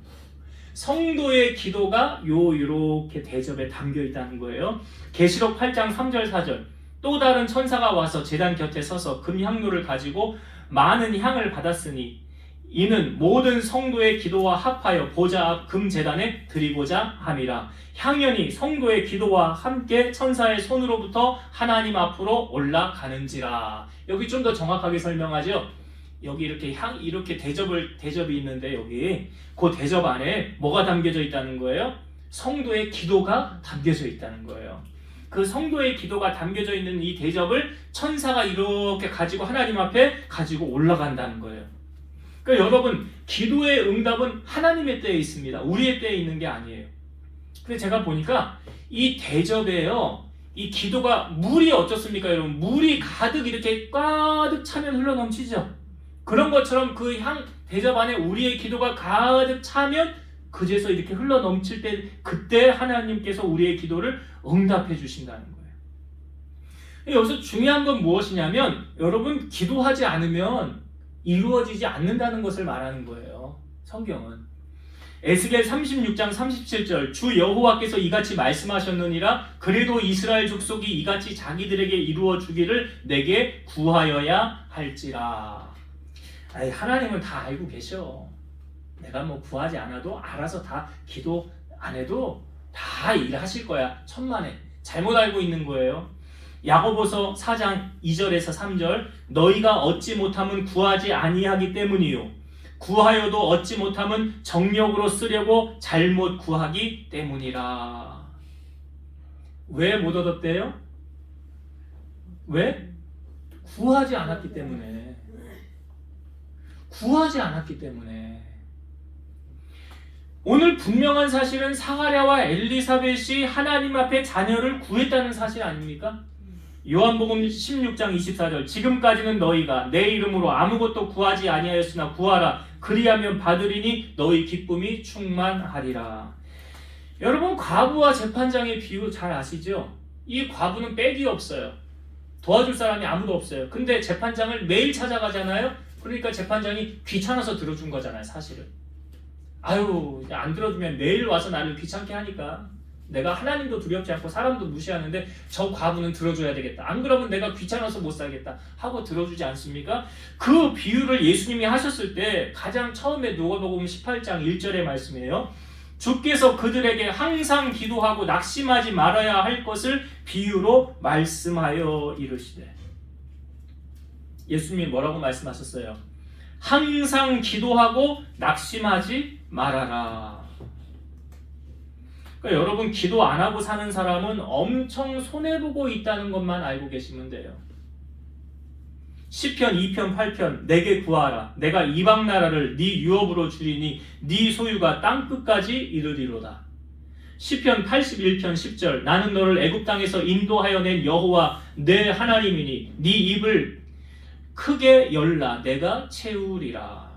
성도의 기도가 요렇게 대접에 담겨 있다는 거예요. 계시록 8장 3절 4절 또 다른 천사가 와서 제단 곁에 서서 금향로를 가지고 많은 향을 받았으니 이는 모든 성도의 기도와 합하여 보좌 앞 금제단에 드리고자 함이라. 향연이 성도의 기도와 함께 천사의 손으로부터 하나님 앞으로 올라가는지라. 여기 좀 더 정확하게 설명하죠. 여기 이렇게 대접이 있는데 여기 그 대접 안에 뭐가 담겨져 있다는 거예요? 성도의 기도가 담겨져 있다는 거예요. 그 성도의 기도가 담겨져 있는 이 대접을 천사가 이렇게 가지고 하나님 앞에 가지고 올라간다는 거예요. 그러니까 여러분, 기도의 응답은 하나님의 때에 있습니다. 우리의 때에 있는 게 아니에요. 근데 제가 보니까 이 대접에요, 이 기도가 물이 어떻습니까, 여러분? 물이 가득 이렇게 가득 차면 흘러넘치죠. 그런 것처럼 그 대접 안에 우리의 기도가 가득 차면 그제서 이렇게 흘러넘칠 때 그때 하나님께서 우리의 기도를 응답해 주신다는 거예요. 여기서 중요한 건 무엇이냐면 여러분, 기도하지 않으면 이루어지지 않는다는 것을 말하는 거예요. 성경은 에스겔 36장 37절 주 여호와께서 이같이 말씀하셨느니라. 그래도 이스라엘 족속이 이같이 자기들에게 이루어 주기를 내게 구하여야 할지라. 아니, 하나님은 다 알고 계셔. 내가 뭐 구하지 않아도 알아서 다 기도 안 해도 다 일하실 거야. 천만에. 잘못 알고 있는 거예요. 야고보서 4장 2절에서 3절 너희가 얻지 못함은 구하지 아니하기 때문이요 구하여도 얻지 못함은 정력으로 쓰려고 잘못 구하기 때문이라. 왜 못 얻었대요? 왜? 구하지 않았기 때문에. 구하지 않았기 때문에. 오늘 분명한 사실은 사가랴와 엘리사벳이 하나님 앞에 자녀를 구했다는 사실 아닙니까? 요한복음 16장 24절 지금까지는 너희가 내 이름으로 아무것도 구하지 아니하였으나 구하라 그리하면 받으리니 너희 기쁨이 충만하리라. 여러분, 과부와 재판장의 비유 잘 아시죠? 이 과부는 백이 없어요. 도와줄 사람이 아무도 없어요. 근데 재판장을 매일 찾아가잖아요. 그러니까 재판장이 귀찮아서 들어준 거잖아요, 사실은. 아유, 안 들어주면 매일 와서 나를 귀찮게 하니까 내가 하나님도 두렵지 않고 사람도 무시하는데 저 과부는 들어줘야 되겠다. 안 그러면 내가 귀찮아서 못 살겠다 하고 들어주지 않습니까? 그 비유를 예수님이 하셨을 때 가장 처음에 누가복음 18장 1절의 말씀이에요. 주께서 그들에게 항상 기도하고 낙심하지 말아야 할 것을 비유로 말씀하여 이르시되. 예수님이 뭐라고 말씀하셨어요? 항상 기도하고 낙심하지 말아라. 그러니까 여러분, 기도 안 하고 사는 사람은 엄청 손해보고 있다는 것만 알고 계시면 돼요. 시편 2편 8편 내게 구하라 내가 이방 나라를 네 유업으로 주리니 네 소유가 땅끝까지 이르리로다. 시편 81편 10절 나는 너를 애굽 땅에서 인도하여 낸 여호와 내 하나님이니 네 입을 크게 열라 내가 채우리라.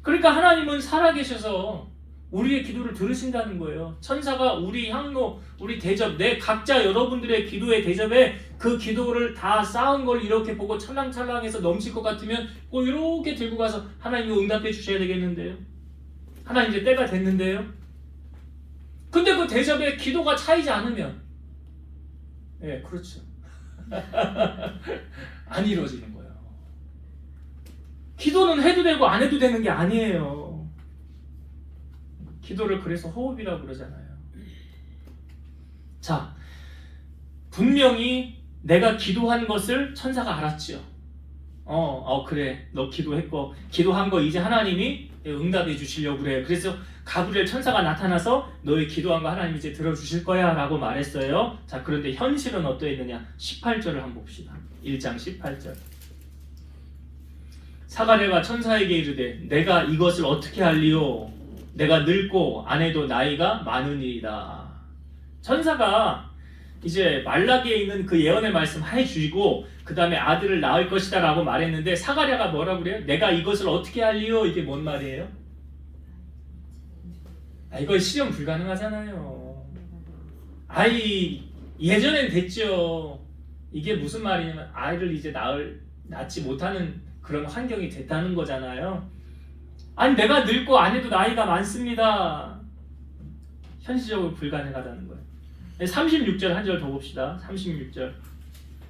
그러니까 하나님은 살아계셔서 우리의 기도를 들으신다는 거예요. 천사가 우리 향로, 우리 대접, 내 각자 여러분들의 기도의 대접에 그 기도를 다 쌓은 걸 이렇게 보고 찰랑찰랑해서 넘칠 것 같으면 꼭 이렇게 들고 가서 하나님이 응답해 주셔야 되겠는데요. 하나님 이제 때가 됐는데요. 근데 그 대접에 기도가 차이지 않으면 그렇죠. 안 이루어지는 거예요. 기도는 해도 되고 안 해도 되는 게 아니에요. 기도를 그래서 호흡이라고 그러잖아요. 자, 분명히 내가 기도한 것을 천사가 알았죠. 그래. 너 기도했고 기도한 거 이제 하나님이 응답해 주시려고 그래. 그래서 가브리엘 천사가 나타나서 너의 기도한 거 하나님 이제 들어주실 거야 라고 말했어요. 자, 그런데 현실은 어떠했느냐? 18절을 한번 봅시다. 1장 18절. 사가랴가 천사에게 이르되 내가 이것을 어떻게 할리요? 내가 늙고 아내도 나이가 많으니이다. 천사가 이제 말라기에 있는 그 예언의 말씀 해주시고 그 다음에 아들을 낳을 것이다 라고 말했는데 사가랴가 뭐라고 그래요? 내가 이것을 어떻게 할리요? 이게 뭔 말이에요? 이거 실현 불가능하잖아요. 예전엔 됐죠. 이게 무슨 말이냐면 아이를 이제 낳지 못하는 그런 환경이 됐다는 거잖아요. 내가 늙고 아내도 나이가 많습니다. 현실적으로 불가능하다는 거예요. 36절 한 절 더 봅시다. 36절.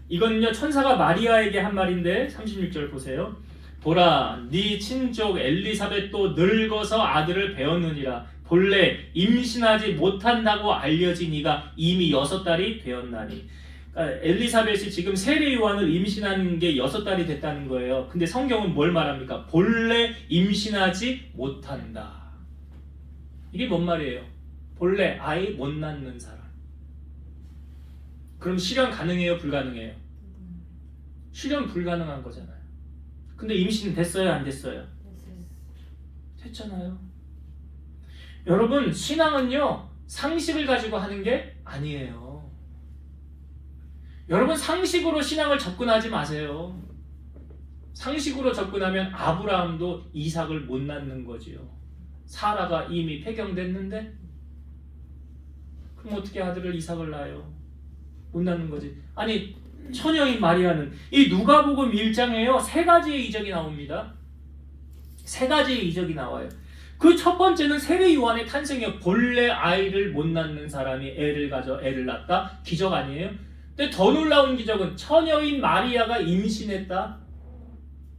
이건요 천사가 마리아에게 한 말인데 36절 보세요. 보라, 네 친족 엘리사벳도 늙어서 아들을 배었느니라. 본래 임신하지 못한다고 알려진 이가 이미 6달이 되었나니. 엘리사벳이 지금 세례 요한을 임신한 게 6달이 됐다는 거예요. 근데 성경은 뭘 말합니까? 본래 임신하지 못한다. 이게 뭔 말이에요? 본래 아이 못 낳는 사람. 그럼 실현 가능해요? 불가능해요? 실현 불가능한 거잖아요. 근데 임신 됐어요? 안 됐어요? 됐잖아요. 여러분, 신앙은요 상식을 가지고 하는 게 아니에요. 여러분, 상식으로 신앙을 접근하지 마세요. 상식으로 접근하면 아브라함도 이삭을 못 낳는 거지요. 사라가 이미 폐경됐는데 그럼 어떻게 아들을 이삭을 낳아요? 못 낳는 거지. 처녀인 마리아는 이 누가복음 1장에요 3가지의 이적이 나옵니다. 3가지의 이적이 나와요. 그 첫 번째는 세례 요한의 탄생이에요. 본래 아이를 못 낳는 사람이 애를 가져 애를 낳다. 기적 아니에요? 근데 더 놀라운 기적은 처녀인 마리아가 임신했다.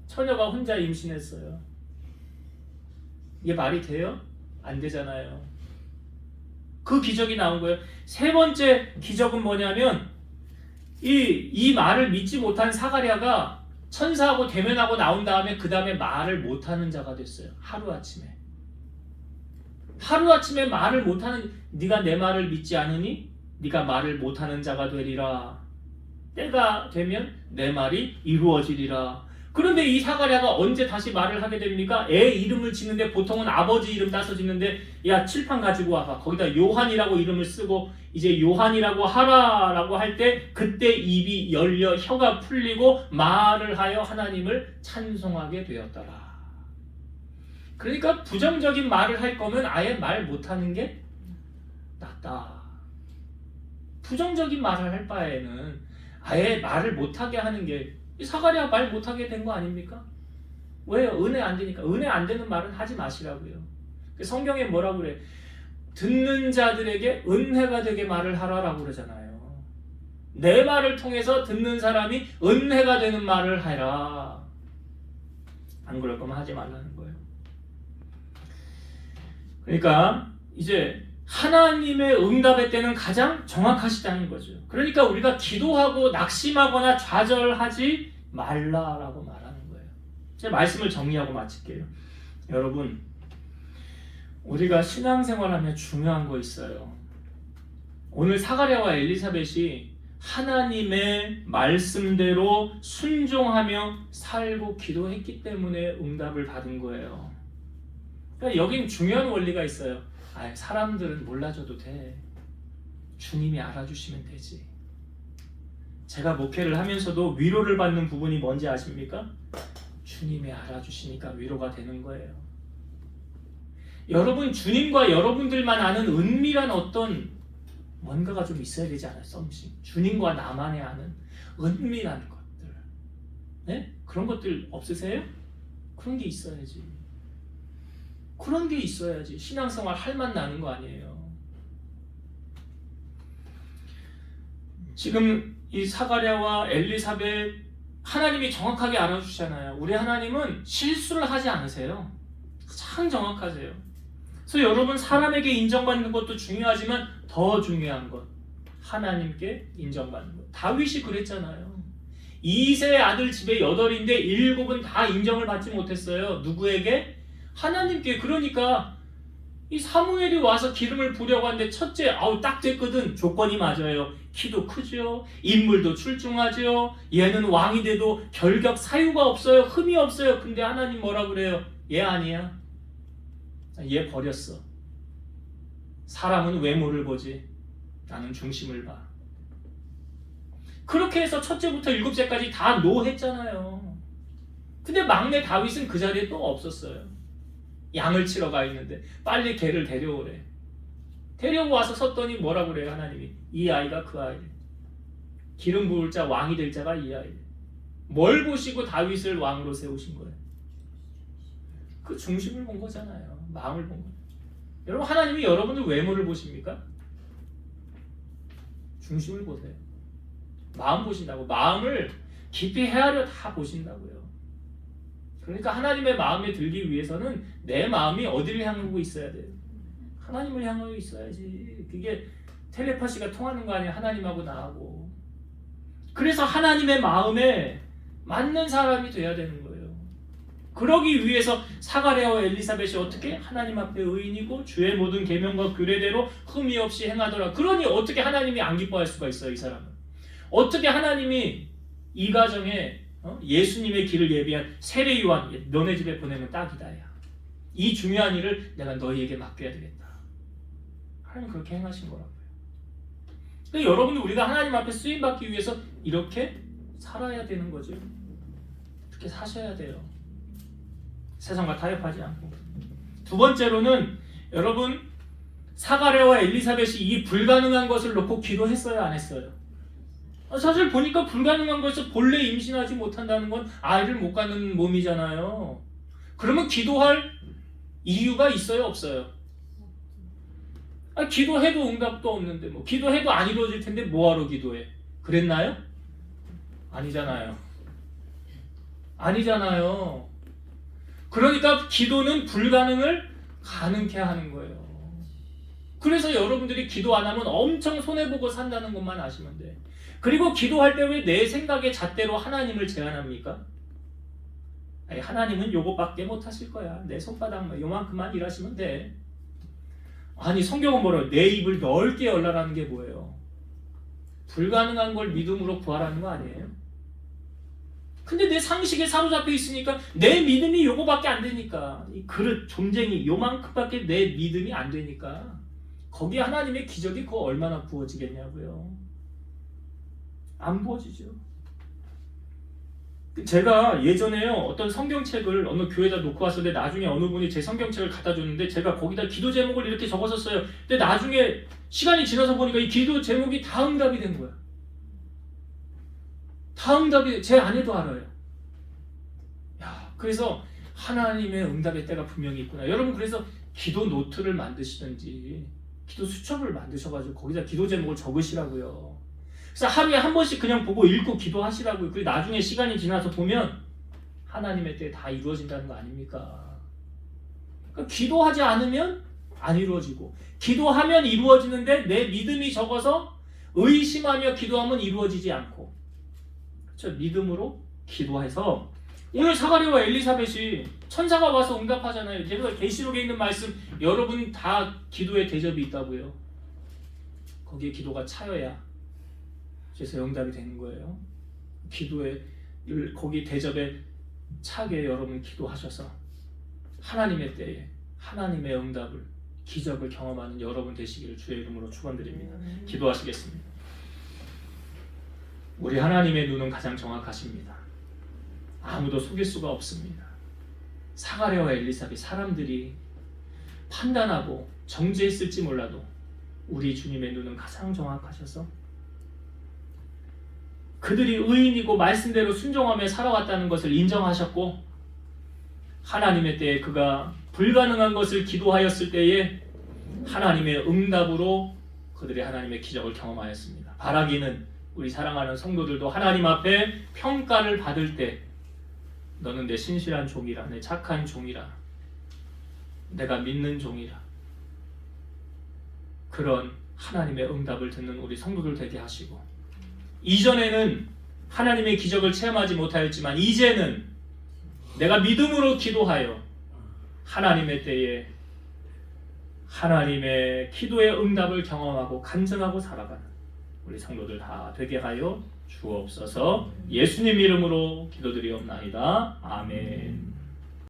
처녀가 혼자 임신했어요. 이게 말이 돼요? 안 되잖아요. 그 기적이 나온 거예요. 세 번째 기적은 뭐냐면 이 말을 믿지 못한 사가랴가 천사하고 대면하고 나온 다음에 그 다음에 말을 못하는 자가 됐어요. 하루아침에 말을 못하는, 네가 내 말을 믿지 않으니 네가 말을 못하는 자가 되리라. 때가 되면 내 말이 이루어지리라. 그런데 이 사가랴가 언제 다시 말을 하게 됩니까? 애 이름을 짓는데 보통은 아버지 이름 따서 짓는데 야 칠판 가지고 와봐. 거기다 요한이라고 이름을 쓰고 이제 요한이라고 하라라고 할 때 그때 입이 열려 혀가 풀리고 말을 하여 하나님을 찬송하게 되었더라. 그러니까 부정적인 말을 할 거면 아예 말 못하는 게 낫다. 부정적인 말을 할 바에는 아예 말을 못하게 하는 게, 사가랴 말 못하게 된 거 아닙니까? 왜요? 은혜 안 되니까. 은혜 안 되는 말은 하지 마시라고요. 성경에 뭐라고 그래? 듣는 자들에게 은혜가 되게 말을 하라라고 그러잖아요. 내 말을 통해서 듣는 사람이 은혜가 되는 말을 해라. 안 그럴 거면 하지 말라는 거예요. 그러니까 이제 하나님의 응답의 때는 가장 정확하시다는 거죠. 그러니까 우리가 기도하고 낙심하거나 좌절하지 말라라고 말하는 거예요. 제가 말씀을 정리하고 마칠게요. 여러분, 우리가 신앙생활하면 중요한 거 있어요. 오늘 사가랴와 엘리사벳이 하나님의 말씀대로 순종하며 살고 기도했기 때문에 응답을 받은 거예요. 그러니까 여긴 중요한 원리가 있어요. 사람들은 몰라줘도 돼. 주님이 알아주시면 되지. 제가 목회를 하면서도 위로를 받는 부분이 뭔지 아십니까? 주님이 알아주시니까 위로가 되는 거예요. 여러분, 주님과 여러분들만 아는 은밀한 어떤 뭔가가 좀 있어야 되지 않아요? 주님과 나만이 아는 은밀한 것들. 네? 그런 것들 없으세요? 그런 게 있어야지. 그런 게 있어야지 신앙생활 할 맛 나는 거 아니에요. 지금 이 사가랴와 엘리사벳 하나님이 정확하게 알아주시잖아요. 우리 하나님은 실수를 하지 않으세요. 참 정확하세요. 그래서 여러분, 사람에게 인정받는 것도 중요하지만 더 중요한 것, 하나님께 인정받는 것. 다윗이 그랬잖아요. 이세 아들 집에 8인데 7은 다 인정을 받지 못했어요. 누구에게? 하나님께. 그러니까 이 사무엘이 와서 기름을 부려고 하는데 첫째, 딱 됐거든. 조건이 맞아요. 키도 크죠. 인물도 출중하죠. 얘는 왕이 돼도 결격 사유가 없어요. 흠이 없어요. 근데 하나님 뭐라 그래요? 얘 아니야. 얘 버렸어. 사람은 외모를 보지. 나는 중심을 봐. 그렇게 해서 첫째부터 7째까지 다 노했잖아요. 근데 막내 다윗은 그 자리에 또 없었어요. 양을 치러 가 있는데 빨리 걔를 데려오래. 데려고 와서 섰더니 뭐라 그래요? 하나님이 이 아이가 그 아이. 기름 부을 자 왕이 될 자가 이 아이. 뭘 보시고 다윗을 왕으로 세우신 거예요? 그 중심을 본 거잖아요. 마음을 본 거예요. 여러분, 하나님이 여러분들 외모를 보십니까? 중심을 보세요. 마음 보신다고. 마음을 깊이 헤아려 다 보신다고요. 그러니까 하나님의 마음에 들기 위해서는 내 마음이 어디를 향하고 있어야 돼요? 하나님을 향하고 있어야지. 그게 텔레파시가 통하는 거 아니에요? 하나님하고 나하고. 그래서 하나님의 마음에 맞는 사람이 돼야 되는 거예요. 그러기 위해서 사가랴와 엘리사벳이 어떻게? 하나님 앞에 의인이고 주의 모든 계명과 규례대로 흠이 없이 행하더라. 그러니 어떻게 하나님이 안 기뻐할 수가 있어요, 이 사람은? 어떻게 하나님이 이 가정에 예수님의 길을 예비한 세례 요한 너네 집에 보내면 딱이다. 야. 이 중요한 일을 내가 너희에게 맡겨야 되겠다. 하나님 그렇게 행하신 거라고요. 그러니까 여러분들, 우리가 하나님 앞에 쓰임받기 위해서 이렇게 살아야 되는 거죠. 이렇게 사셔야 돼요. 세상과 타협하지 않고. 두 번째로는 여러분, 사가랴와 엘리사벳이 이 불가능한 것을 놓고 기도했어요, 안 했어요? 사실 보니까 불가능한 것에서 본래 임신하지 못한다는 건 아이를 못 갖는 몸이잖아요. 그러면 기도할 이유가 있어요, 없어요? 기도해도 응답도 없는데 기도해도 안 이루어질 텐데 뭐하러 기도해? 그랬나요? 아니잖아요. 아니잖아요. 그러니까 기도는 불가능을 가능케 하는 거예요. 그래서 여러분들이 기도 안 하면 엄청 손해보고 산다는 것만 아시면 돼. 그리고 기도할 때 왜 내 생각의 잣대로 하나님을 제한합니까? 아니, 하나님은 요것밖에 못 하실 거야. 내 손바닥 요만큼만 일하시면 돼. 아니, 성경은 뭐라고? 내 입을 넓게 열라라는 게 뭐예요? 불가능한 걸 믿음으로 구하라는 거 아니에요? 근데 내 상식에 사로잡혀 있으니까 내 믿음이 요거밖에 안 되니까, 이 그릇 존쟁이 요만큼밖에 내 믿음이 안 되니까 거기에 하나님의 기적이 그거 얼마나 부어지겠냐고요. 안 부어지죠. 제가 예전에요, 어떤 성경책을 어느 교회에다 놓고 왔었는데 나중에 어느 분이 제 성경책을 갖다 줬는데 제가 거기다 기도 제목을 이렇게 적었었어요. 근데 나중에 시간이 지나서 보니까 이 기도 제목이 다 응답이 된 거야. 다 응답이, 제 아내도 알아요. 야, 그래서 하나님의 응답의 때가 분명히 있구나. 여러분, 그래서 기도 노트를 만드시든지 기도 수첩을 만드셔가지고 거기다 기도 제목을 적으시라고요. 그래서 하루에 한 번씩 그냥 보고 읽고 기도하시라고요. 그리고 나중에 시간이 지나서 보면 하나님의 때에 다 이루어진다는 거 아닙니까? 그러니까 기도하지 않으면 안 이루어지고, 기도하면 이루어지는데 내 믿음이 적어서 의심하며 기도하면 이루어지지 않고, 그렇죠? 믿음으로 기도해서 오늘 사가랴와 엘리사벳이 천사가 와서 응답하잖아요. 제가 계시록에 있는 말씀, 여러분 다 기도의 대접이 있다고요. 거기에 기도가 차여야 그래서 응답이 되는 거예요. 기도에, 거기 대접에 차게 여러분 기도하셔서 하나님의 때에 하나님의 응답을, 기적을 경험하는 여러분 되시기를 주의 이름으로 축원드립니다. 기도하시겠습니다. 우리 하나님의 눈은 가장 정확하십니다. 아무도 속일 수가 없습니다. 사가랴와 엘리사벳, 사람들이 판단하고 정죄했을지 몰라도 우리 주님의 눈은 가장 정확하셔서 그들이 의인이고 말씀대로 순종하며 살아왔다는 것을 인정하셨고, 하나님의 때에 그가 불가능한 것을 기도하였을 때에 하나님의 응답으로 그들이 하나님의 기적을 경험하였습니다. 바라기는 우리 사랑하는 성도들도 하나님 앞에 평가를 받을 때 너는 내 신실한 종이라, 내 착한 종이라, 내가 믿는 종이라, 그런 하나님의 응답을 듣는 우리 성도들 되게 하시고, 이전에는 하나님의 기적을 체험하지 못하였지만 이제는 내가 믿음으로 기도하여 하나님의 때에 하나님의 기도의 응답을 경험하고 간증하고 살아가는 우리 성도들 다 되게 하여 주옵소서. 예수님 이름으로 기도드리옵나이다. 아멘.